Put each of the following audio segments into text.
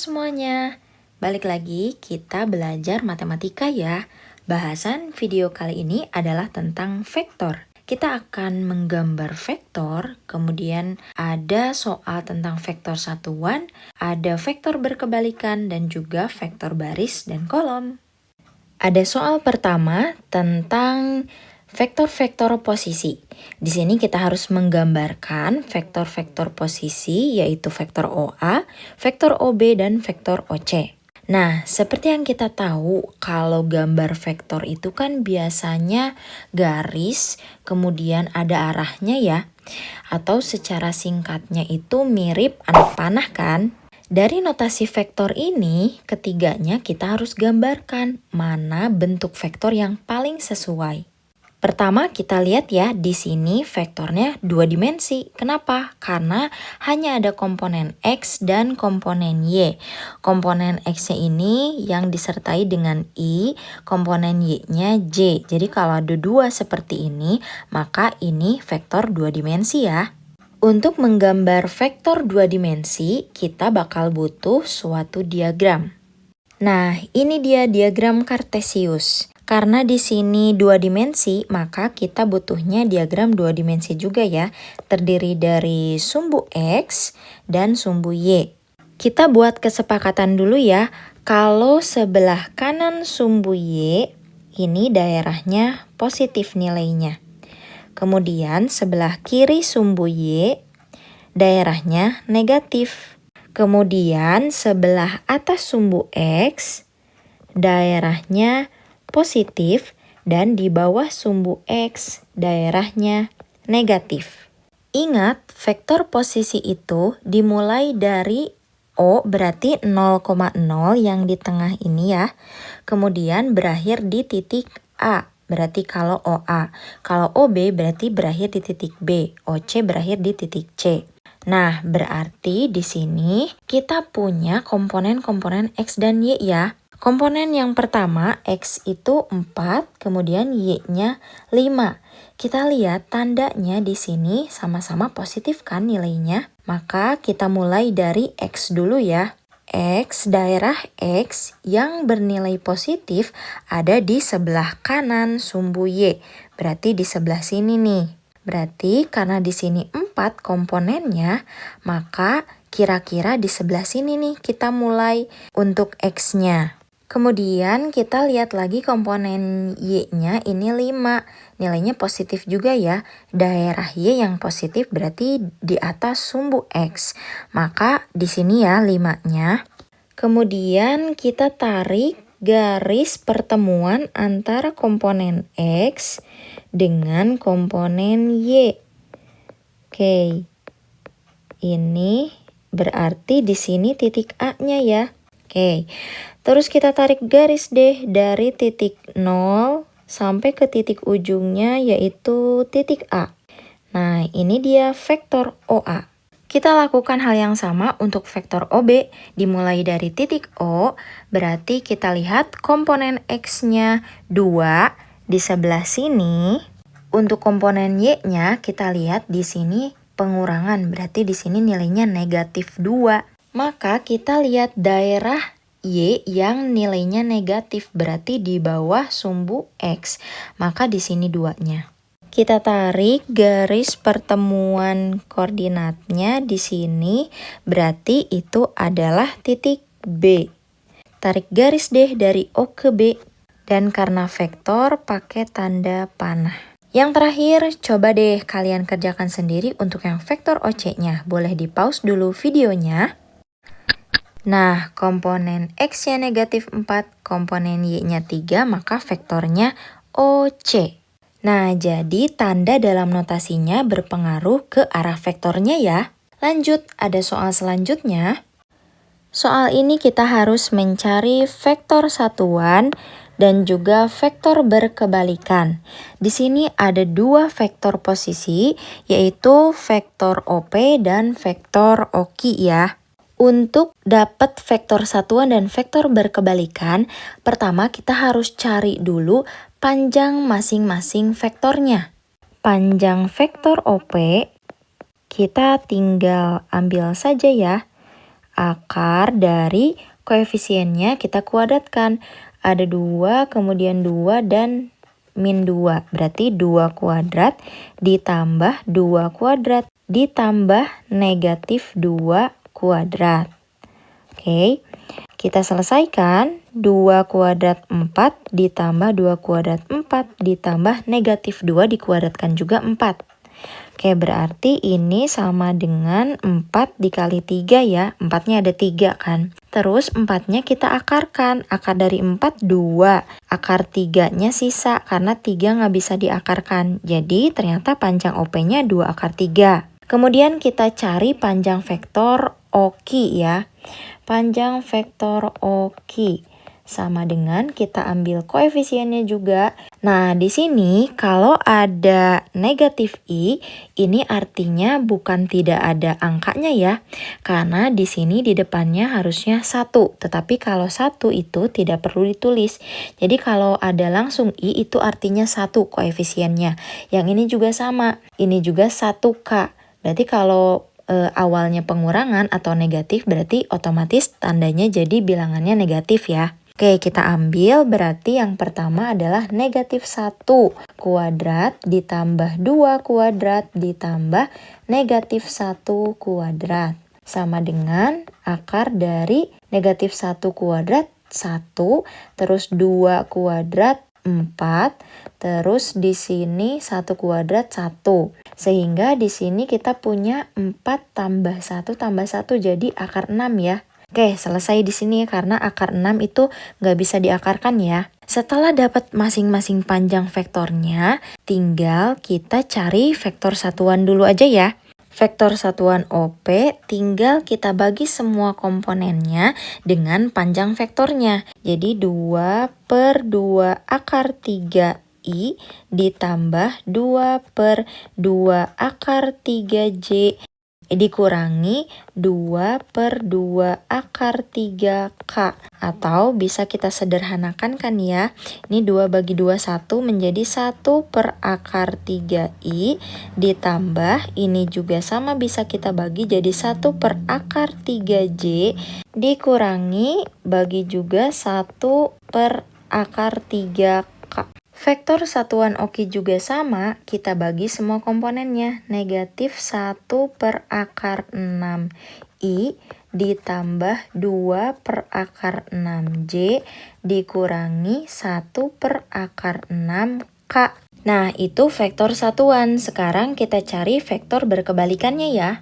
semuanya, balik lagi kita belajar matematika ya. Bahasan video kali ini adalah tentang vektor. Kita akan menggambar vektor, kemudian ada soal tentang vektor satuan, ada vektor berkebalikan, dan juga vektor baris dan kolom. Ada soal pertama tentang vektor-vektor posisi. Di sini kita harus menggambarkan vektor-vektor posisi yaitu vektor OA, vektor OB, dan vektor OC. Nah, seperti yang kita tahu kalau gambar vektor itu kan biasanya garis, kemudian ada arahnya ya. Atau secara singkatnya itu mirip anak panah kan? Dari notasi vektor ini, ketiganya kita harus gambarkan mana bentuk vektor yang paling sesuai. Pertama kita lihat ya, di sini vektornya dua dimensi. Kenapa? Karena hanya ada komponen X dan komponen Y. Komponen X-nya ini yang disertai dengan I, komponen Y-nya J. Jadi kalau ada dua seperti ini, maka ini vektor dua dimensi ya. Untuk menggambar vektor dua dimensi, kita bakal butuh suatu diagram. Nah, ini dia diagram Kartesius. Karena di sini dua dimensi, maka kita butuhnya diagram dua dimensi juga ya. Terdiri dari sumbu X dan sumbu Y. Kita buat kesepakatan dulu ya. Kalau sebelah kanan sumbu Y, ini daerahnya positif nilainya. Kemudian sebelah kiri sumbu Y, daerahnya negatif. Kemudian sebelah atas sumbu X, daerahnya positif, dan di bawah sumbu X, daerahnya negatif. Ingat, vektor posisi itu dimulai dari O berarti 0,0 yang di tengah ini ya. Kemudian berakhir di titik A. Berarti kalau OA. Kalau OB berarti berakhir di titik B. OC berakhir di titik C. Nah, berarti di sini kita punya komponen-komponen X dan Y ya. Komponen yang pertama, X itu 4, kemudian Y-nya 5. Kita lihat tandanya di sini sama-sama positif kan nilainya. Maka kita mulai dari X dulu ya. X, daerah X yang bernilai positif ada di sebelah kanan sumbu Y. Berarti di sebelah sini nih. Berarti karena di sini 4 komponennya, maka kira-kira di sebelah sini nih kita mulai untuk X-nya. Kemudian kita lihat lagi komponen Y-nya ini 5. Nilainya positif juga ya. Daerah Y yang positif berarti di atas sumbu X. Maka di sini ya 5-nya. Kemudian kita tarik garis pertemuan antara komponen X dengan komponen Y. Oke. Ini berarti di sini titik A-nya ya. Oke. Terus kita tarik garis deh dari titik 0 sampai ke titik ujungnya yaitu titik A. Nah, ini dia vektor OA. Kita lakukan hal yang sama untuk vektor OB. Dimulai dari titik O, berarti kita lihat komponen X-nya 2 di sebelah sini. Untuk komponen Y-nya kita lihat di sini pengurangan, berarti di sini nilainya negatif 2. Maka kita lihat daerah Y yang nilainya negatif berarti di bawah sumbu X. Maka di sini 2-nya. Kita tarik garis pertemuan koordinatnya di sini berarti itu adalah titik B. Tarik garis deh dari O ke B dan karena vektor pakai tanda panah. Yang terakhir, coba deh kalian kerjakan sendiri untuk yang vektor OC-nya. Boleh di pause dulu videonya. Nah, komponen X-nya negatif 4, komponen Y-nya 3, maka vektornya OC. Nah, jadi tanda dalam notasinya berpengaruh ke arah vektornya ya. Lanjut, ada soal selanjutnya. Soal ini kita harus mencari vektor satuan dan juga vektor berkebalikan. Di sini ada dua vektor posisi, yaitu vektor OP dan vektor OQ ya. Untuk dapat vektor satuan dan vektor berkebalikan, pertama kita harus cari dulu panjang masing-masing vektornya. Panjang vektor OP, kita tinggal ambil saja ya. akar dari koefisiennya kita kuadratkan. Ada 2, kemudian 2, dan min 2. Berarti 2 kuadrat ditambah 2 kuadrat ditambah negatif 2 kuadrat. Oke, kita selesaikan. 2 kuadrat 4 ditambah 2 kuadrat 4 ditambah negatif 2 dikuadratkan juga 4. Oke, berarti ini sama dengan 4 dikali 3 ya. 4-nya ada 3 kan. Terus 4-nya kita akarkan. Akar dari 4, 2. Akar 3-nya sisa karena 3 nggak bisa diakarkan. Jadi ternyata panjang OP-nya 2 akar 3. Kemudian kita cari panjang vektor OQ ya. Panjang vektor OQ sama dengan kita ambil koefisiennya juga. Nah, di sini kalau ada negatif I, ini artinya bukan tidak ada angkanya ya. Karena di sini di depannya harusnya 1, tetapi kalau 1 itu tidak perlu ditulis. Jadi kalau ada langsung I itu artinya 1 koefisiennya. Yang ini juga sama, ini juga 1K. Berarti kalau awalnya pengurangan atau negatif berarti otomatis tandanya jadi bilangannya negatif ya. Oke, kita ambil berarti yang pertama adalah negatif 1 kuadrat ditambah 2 kuadrat ditambah negatif 1 kuadrat. Sama dengan akar dari negatif 1 kuadrat 1, terus 2 kuadrat 4, terus di sini 1 kuadrat 1. Sehingga di sini kita punya 4 tambah 1 tambah 1 jadi akar 6 ya. Oke, selesai di sini karena akar 6 itu nggak bisa diakarkan ya. Setelah dapat masing-masing panjang vektornya, tinggal kita cari vektor satuan dulu aja ya. Vektor satuan OP tinggal kita bagi semua komponennya dengan panjang vektornya. Jadi 2 per 2 akar 3I ditambah 2 per 2 akar 3J dikurangi 2 per 2 akar 3K. Atau bisa kita sederhanakan kan ya. Ini 2 bagi 2 1 menjadi 1 per akar 3I ditambah ini juga sama bisa kita bagi jadi 1 per akar 3J dikurangi bagi juga 1 per akar 3K. Vektor satuan OQ juga sama, kita bagi semua komponennya. Negatif 1 per akar 6I ditambah 2 per akar 6J dikurangi 1 per akar 6K. Nah, itu vektor satuan. Sekarang kita cari vektor berkebalikannya ya.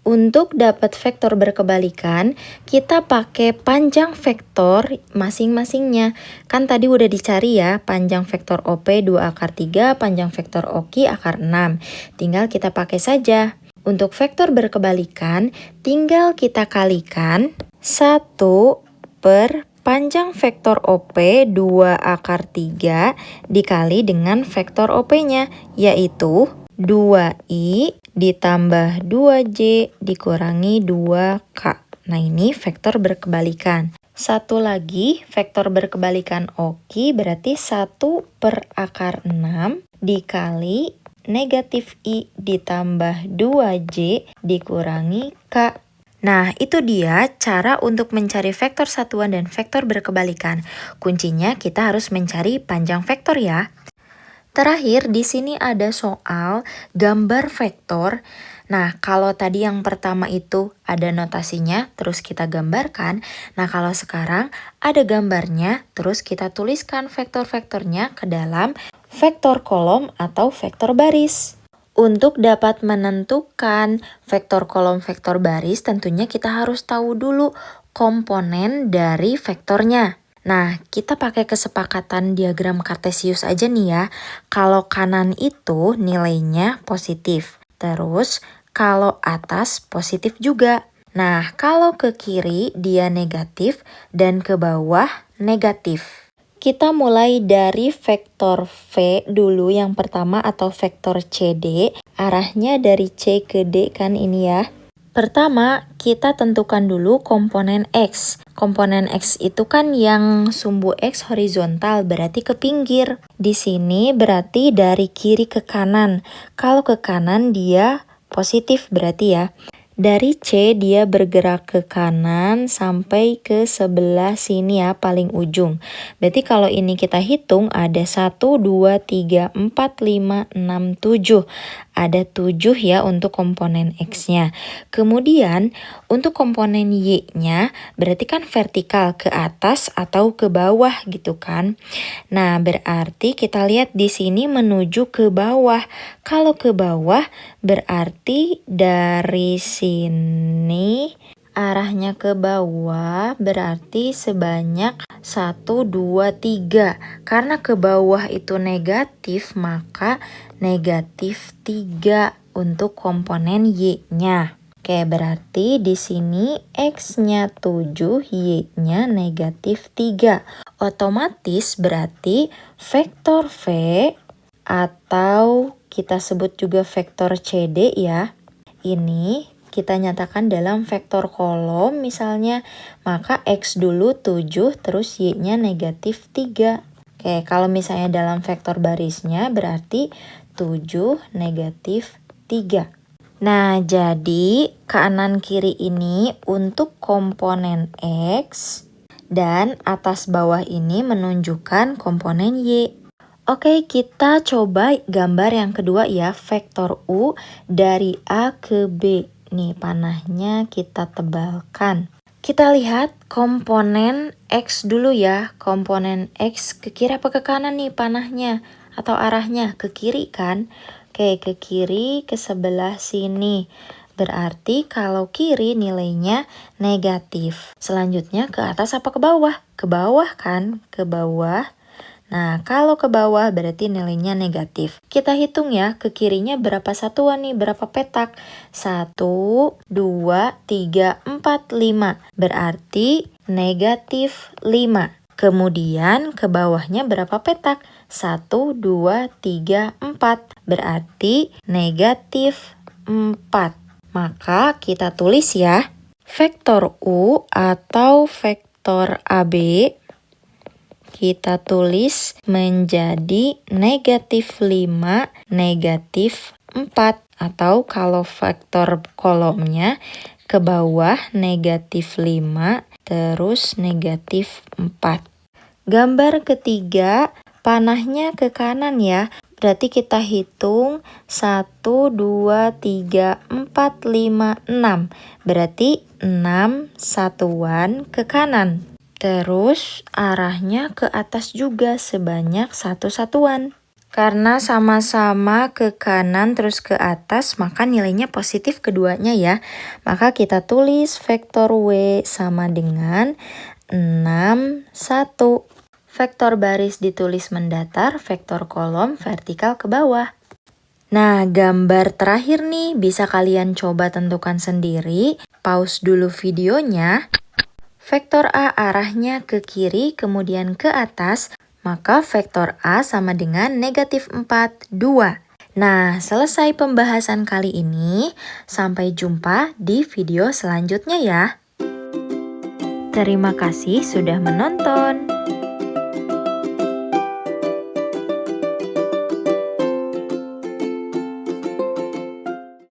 Untuk dapat vektor berkebalikan, kita pakai panjang vektor masing-masingnya. Kan tadi udah dicari ya, panjang vektor OP 2 akar 3, panjang vektor OQ akar 6. Tinggal kita pakai saja. Untuk vektor berkebalikan, tinggal kita kalikan 1 per panjang vektor OP 2 akar 3 dikali dengan vektor OP-nya, yaitu 2I ditambah 2J dikurangi 2K. Nah, ini vektor berkebalikan. Satu lagi, vektor berkebalikan OQ berarti 1 per akar 6 dikali negatif I ditambah 2J dikurangi K. Nah, itu dia cara untuk mencari vektor satuan dan vektor berkebalikan. Kuncinya kita harus mencari panjang vektor ya. Terakhir, di sini ada soal gambar vektor. Nah, kalau tadi yang pertama itu ada notasinya, terus kita gambarkan. Nah, kalau sekarang ada gambarnya, terus kita tuliskan vektor-vektornya ke dalam vektor kolom atau vektor baris. Untuk dapat menentukan vektor kolom, vektor baris, tentunya kita harus tahu dulu komponen dari vektornya. Nah, kita pakai kesepakatan diagram kartesius aja nih ya. Kalau kanan itu nilainya positif. Terus, kalau atas positif juga. Nah, kalau ke kiri dia negatif dan ke bawah negatif. Kita mulai dari vektor V dulu yang pertama atau vektor CD. Arahnya dari C ke D kan ini ya. Pertama, kita tentukan dulu komponen X. Komponen X itu kan yang sumbu X horizontal, berarti ke pinggir. Di sini berarti dari kiri ke kanan. Kalau ke kanan dia positif berarti ya. Dari C dia bergerak ke kanan sampai ke sebelah sini ya, paling ujung. Berarti kalau ini kita hitung ada 1, 2, 3, 4, 5, 6, 7. Ada 7 ya untuk komponen X-nya. Kemudian untuk komponen Y-nya berarti kan vertikal ke atas atau ke bawah gitu kan. Nah, berarti kita lihat di sini menuju ke bawah. Kalau ke bawah berarti dari sini arahnya ke bawah berarti sebanyak 1, 2, 3. Karena ke bawah itu negatif, maka negatif 3 untuk komponen Y-nya. Oke, berarti di sini X-nya 7, Y-nya negatif 3. Otomatis berarti vektor V atau kita sebut juga vektor CD ya. Ini kita nyatakan dalam vektor kolom misalnya, maka X dulu 7 terus Y-nya negatif 3. Oke, kalau misalnya dalam vektor barisnya berarti 7 negatif 3. Nah, jadi kanan kiri ini untuk komponen X dan atas bawah ini menunjukkan komponen Y. Oke, kita coba gambar yang kedua ya, vektor U dari A ke B. Nih, panahnya kita tebalkan. Kita lihat komponen X dulu ya. Komponen X ke kiri apa ke kanan nih panahnya? Atau arahnya ke kiri kan? Oke, ke kiri ke sebelah sini. Berarti kalau kiri nilainya negatif. Selanjutnya ke atas apa ke bawah? Ke bawah kan? Ke bawah. Nah, kalau ke bawah berarti nilainya negatif. Kita hitung ya, ke kirinya berapa satuan nih, berapa petak? 1, 2, 3, 4, 5. Berarti negatif 5. Kemudian ke bawahnya berapa petak? 1, 2, 3, 4. Berarti negatif 4. Maka kita tulis ya, vektor U atau vektor AB kita tulis menjadi negatif 5, negatif 4. Atau kalau vektor kolomnya ke bawah negatif 5, terus negatif 4. Gambar ketiga, panahnya ke kanan ya. Berarti kita hitung 1, 2, 3, 4, 5, 6. Berarti 6 satuan ke kanan. Terus arahnya ke atas juga sebanyak 1 satuan. Karena sama-sama ke kanan terus ke atas, maka nilainya positif keduanya ya. Maka kita tulis vektor W sama dengan 6, 1. Vektor baris ditulis mendatar, vektor kolom vertikal ke bawah. Nah, gambar terakhir nih bisa kalian coba tentukan sendiri. Pause dulu videonya. Vektor A arahnya ke kiri kemudian ke atas, maka vektor A sama dengan negatif 4, 2. Nah, selesai pembahasan kali ini. Sampai jumpa di video selanjutnya ya. Terima kasih sudah menonton.